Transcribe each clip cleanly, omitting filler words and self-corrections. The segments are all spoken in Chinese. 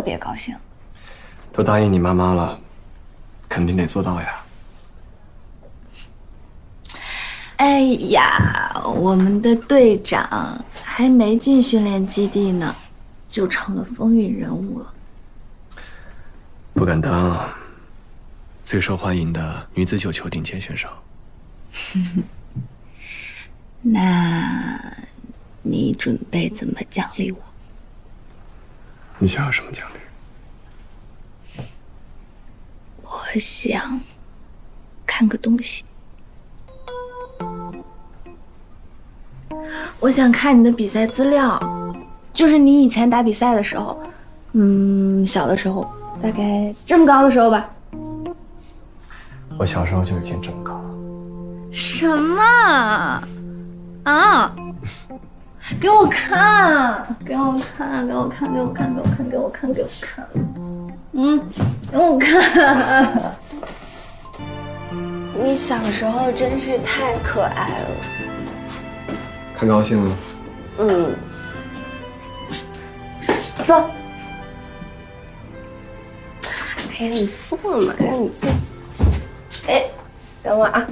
别高兴。都答应你妈妈了，肯定得做到呀。哎呀，我们的队长还没进训练基地呢，就成了风云人物了。不敢当，最受欢迎的女子9球顶尖选手。那，你准备怎么奖励我？你想要什么奖励？我想看个东西。我想看你的比赛资料，就是你以前打比赛的时候，小的时候，大概这么高的时候吧。我小时候就已经这么高了。什么？啊！给我看！给我看！给我看！给我看！给我看！给我看！给我看！给我看！你小时候真是太可爱了。看高兴了。走。哎，让你坐嘛，让你坐。哎，等我啊。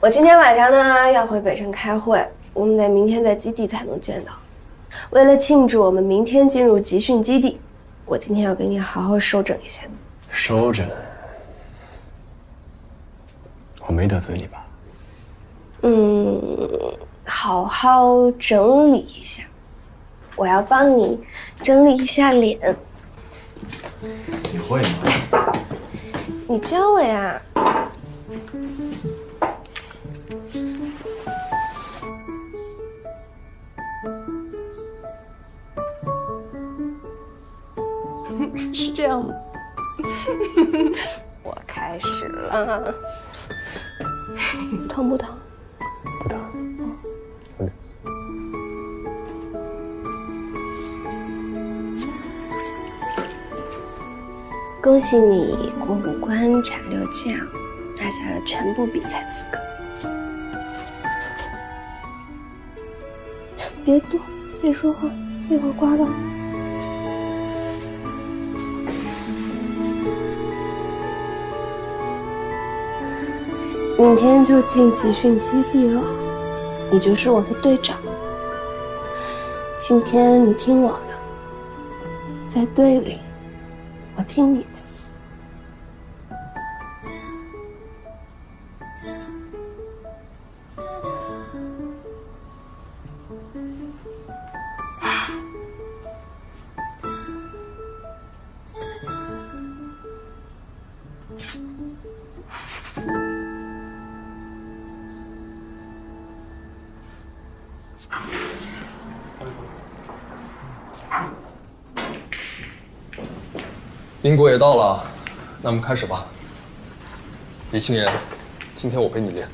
我今天晚上呢要回北城开会，我们得明天在基地才能见到。为了庆祝我们明天进入集训基地，我今天要给你好好收整一下。收整？我没得罪你吧？好好整理一下。我要帮你整理一下脸。你会吗？你教我呀。是这样吗？我开始了。疼不疼？不疼。恭喜你过5关斩6将，拿下了全部比赛资格。别动，别说话，一会儿刮到。明天就进集训基地了，你就是我的队长。今天你听我的，在队里，我听你的。林果也到了，那我们开始吧。李青言，今天我陪你练。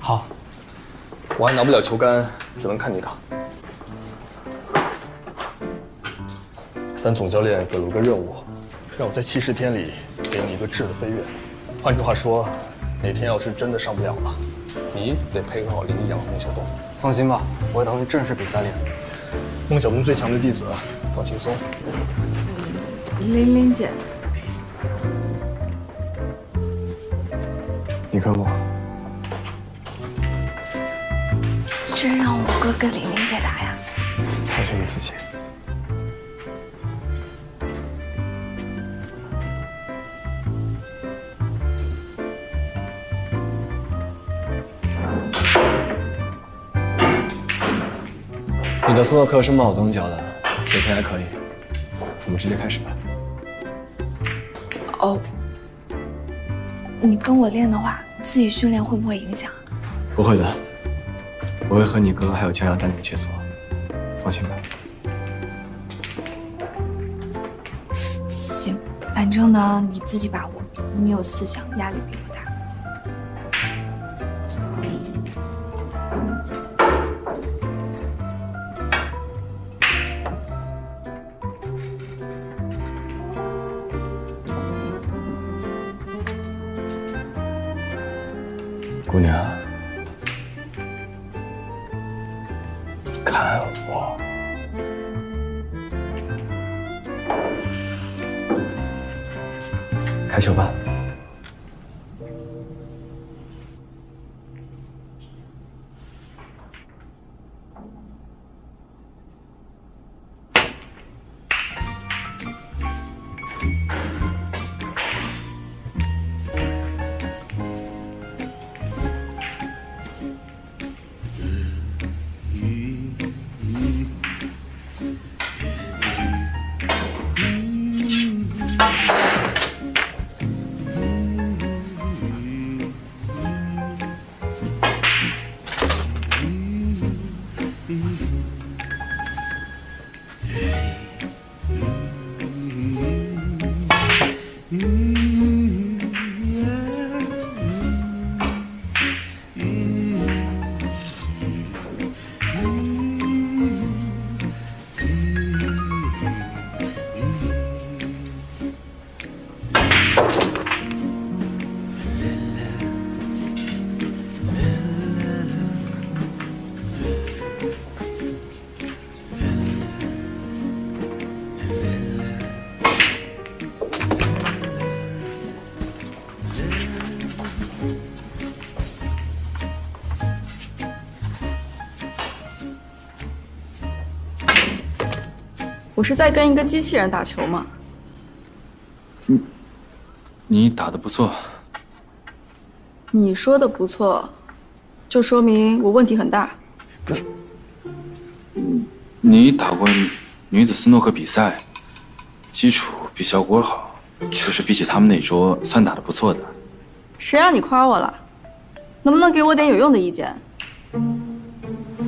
好。我还拿不了球杆，只能看你打。但总教练给了我个任务，让我在70天里给你一个质的飞跃。换句话说，哪天要是真的上不了了，你得配合好林一阳和孟小冬。放心吧，我会当成正式比赛练。孟小冬最强的弟子，放轻松。玲玲姐，你跟我。真让我哥跟玲玲姐打呀？操心你自己。你的斯诺克是孟小冬教的，水平还可以。我们直接开始吧。哦，你跟我练的话，自己训练会不会影响？不会的，我会和你哥还有江阳单独切磋，放心吧。行，反正呢你自己把握，你有思想，压力比我大。姑娘，看我。开球吧。我是在跟一个机器人打球吗？你打得不错。你说的不错，就说明我问题很大。你打过女子斯诺克比赛，基础比小果好，确实比起他们那桌算打得不错的。谁让你夸我了？能不能给我点有用的意见？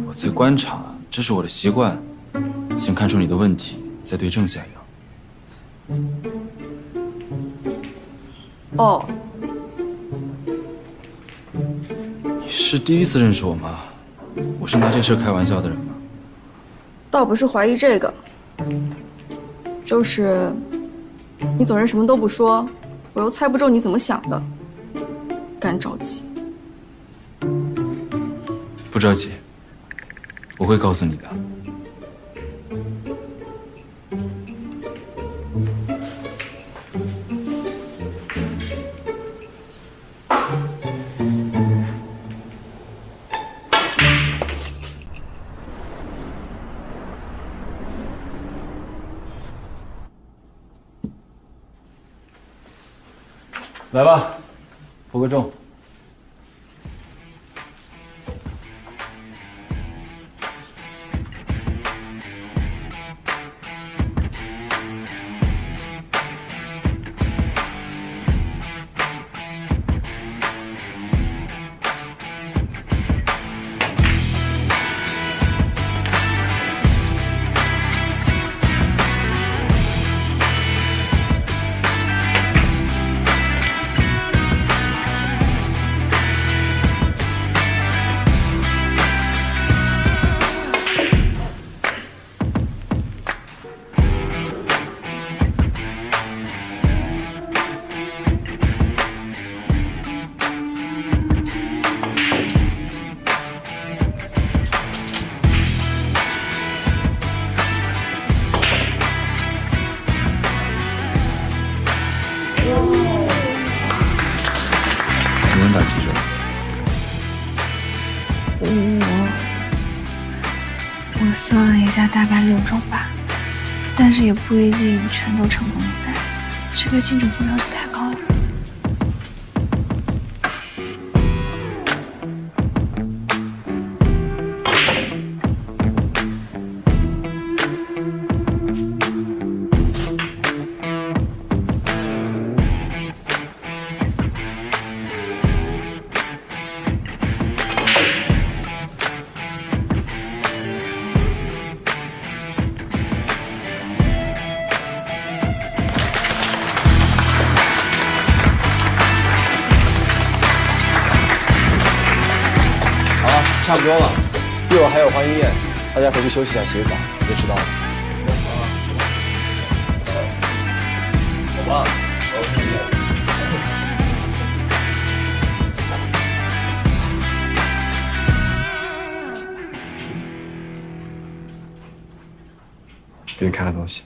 我在观察，这是我的习惯，先看出你的问题，再对症下药。哦，你是第一次认识我吗？我是拿这事开玩笑的人吗？倒不是怀疑这个，就是你总是什么都不说，我又猜不中你怎么想的，干着急。不着急，我会告诉你的。来吧，负个重。打几针？我算了一下，大概6种吧，但是也不一定全都成功入袋，这对金主父要求太高了。不多了，一会儿还有欢迎宴，大家回去休息一下，洗个澡，别迟到了。走吧。给你看看东西。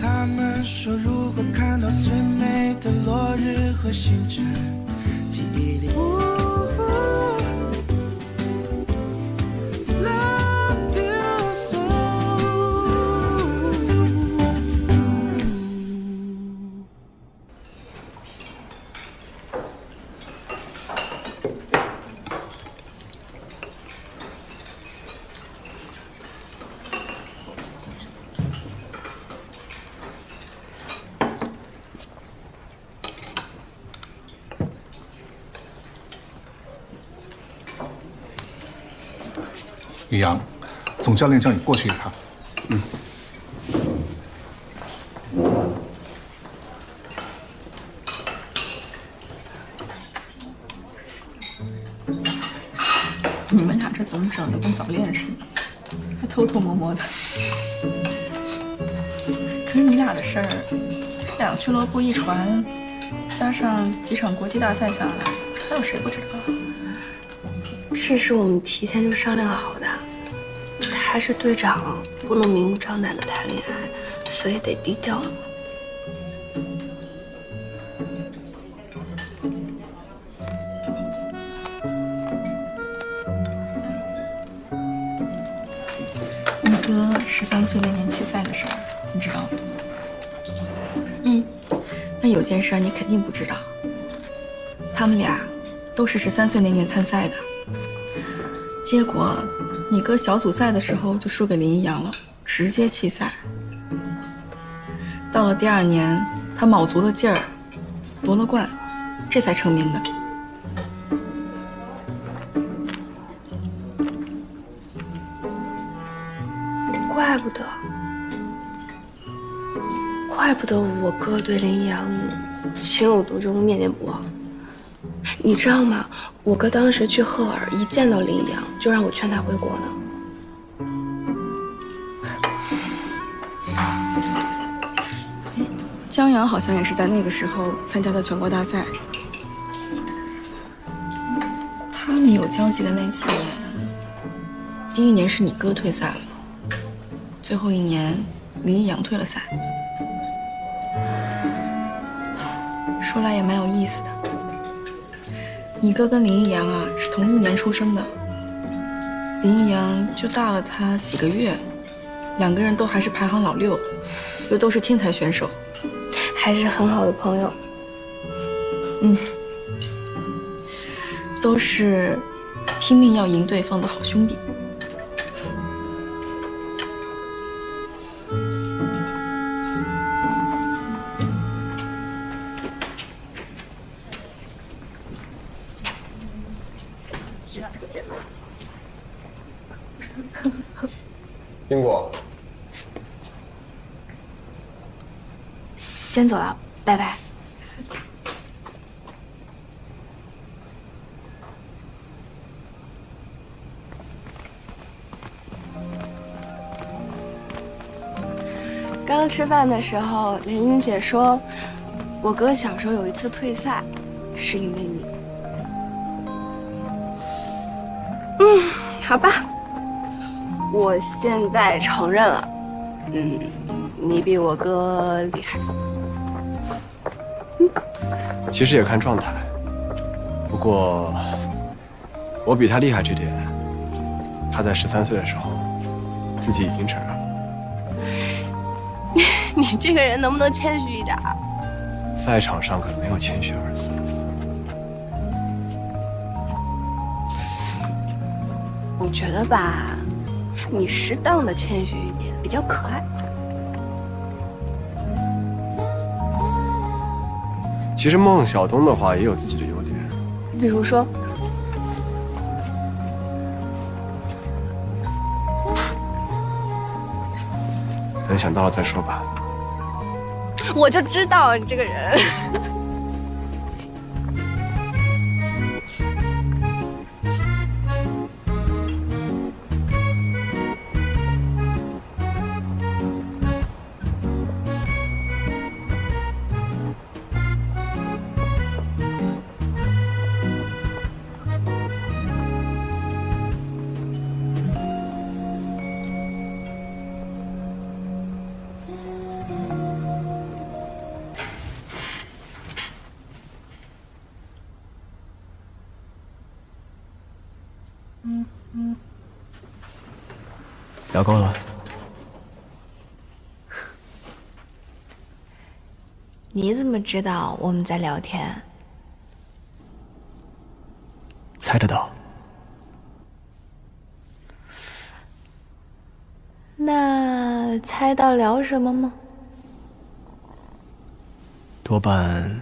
他们说，如果看到最美的落日和星辰，记忆里。Love you so。宇阳，总教练叫你过去一趟。你们俩这怎么整的跟早恋似的，还偷偷摸摸的。可是你俩的事儿，两俱乐部一传，加上几场国际大赛下来，还有谁不知道啊？这是我们提前就商量好的。他是队长，不能明目张胆的谈恋爱，所以得低调。你哥13岁那年弃赛的事儿，你知道吗？那有件事你肯定不知道，他们俩都是13岁那年参赛的，结果你哥小组赛的时候就输给林一阳了，直接弃赛。到了第2年，他卯足了劲儿，夺了冠，这才成名的。怪不得我哥对林一阳情有独钟、念念不忘。你知道吗？我哥当时去赫尔，一见到林一阳就让我劝他回国呢。江阳好像也是在那个时候参加的全国大赛。他们有交集的那几年，第1年是你哥退赛了，最后1年林一阳退了赛。说来也蛮有意思的，你哥跟林一阳啊是同1年出生的，林一阳就大了他几个月，2个人都还是排行老6，又都是天才选手，还是很好的朋友。都是拼命要赢对方的好兄弟。冰果，先走了，拜拜。刚刚吃饭的时候，连英姐说，我哥小时候有一次退赛，是因为你。好吧。我现在承认了，你比我哥厉害。其实也看状态，不过我比他厉害这点，他在13岁的时候自己已经承认了。你这个人能不能谦虚一点？赛场上可没有谦虚2字。我觉得吧，你适当的谦虚一点，比较可爱。其实孟小冬的话也有自己的优点，比如说，等想到了再说吧。我就知道你这个人。聊够了？你怎么知道我们在聊天？猜得到。那猜到聊什么吗？多半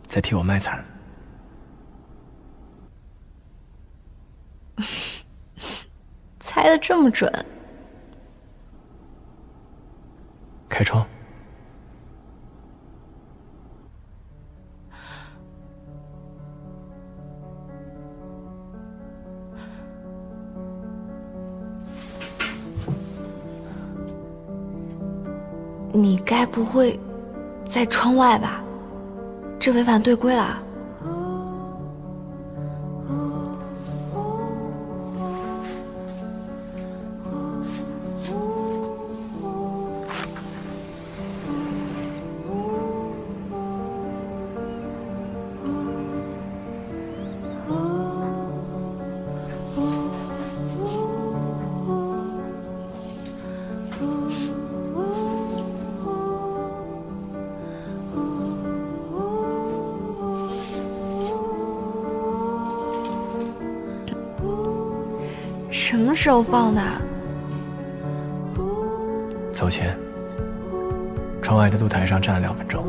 在替我卖惨。猜得这么准？开窗。你该不会在窗外吧？这违反队规了。什么时候放的？走前，窗外的露台上站了2分钟。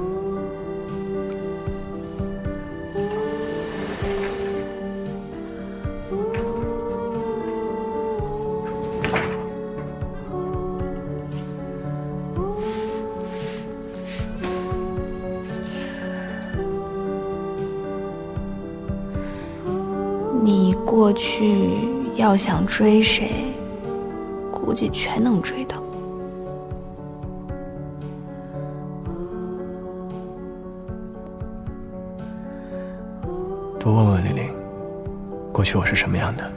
你过去要想追谁，估计全能追到。多问问玲玲，过去我是什么样的？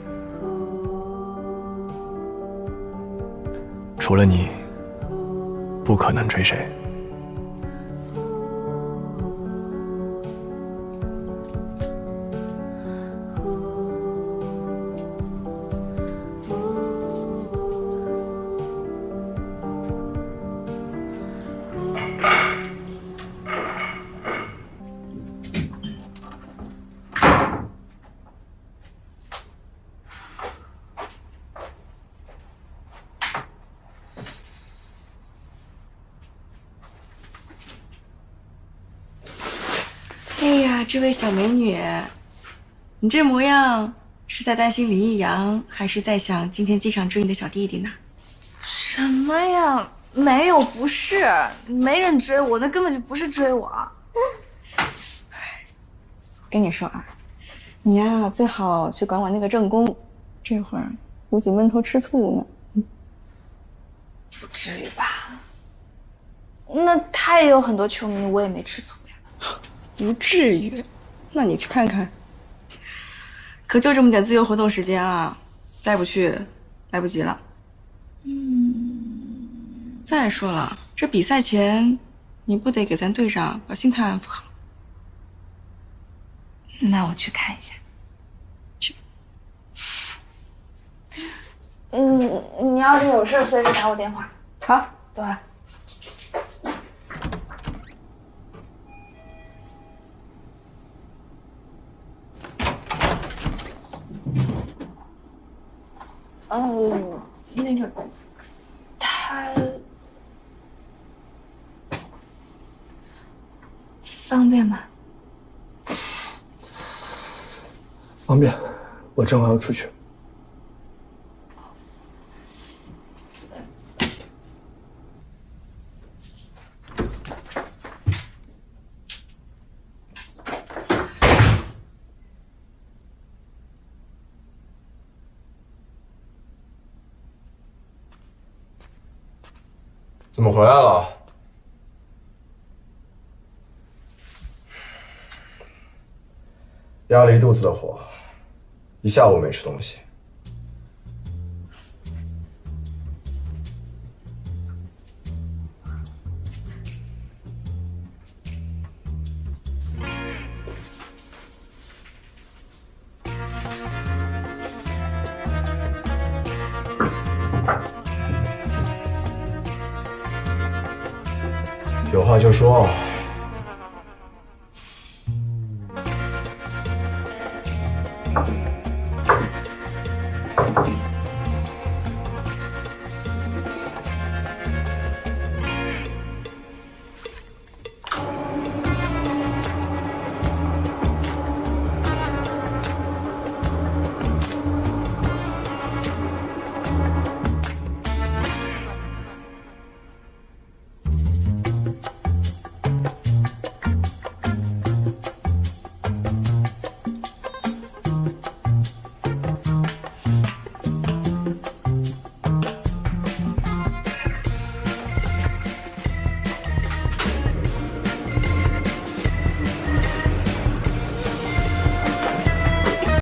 除了你，不可能追谁。哎呀，这位小美女，你这模样是在担心林逸阳，还是在想今天机场追你的小弟弟呢？什么呀？没有，不是，没人追我，那根本就不是追我。跟你说啊，你呀最好去管管那个正宫，这会儿估计闷头吃醋呢。不至于吧？那他也有很多球迷，我也没吃醋呀。不至于，那你去看看。可就这么点自由活动时间啊，再不去，来不及了。再说了，这比赛前，你不得给咱队长把心态安抚好？那我去看一下。去。你要是有事，随时打我电话。好，走了。那个，他方便吗？方便，我正好要出去。怎么回来了？压了一肚子的火，一下午没吃东西。有话就说。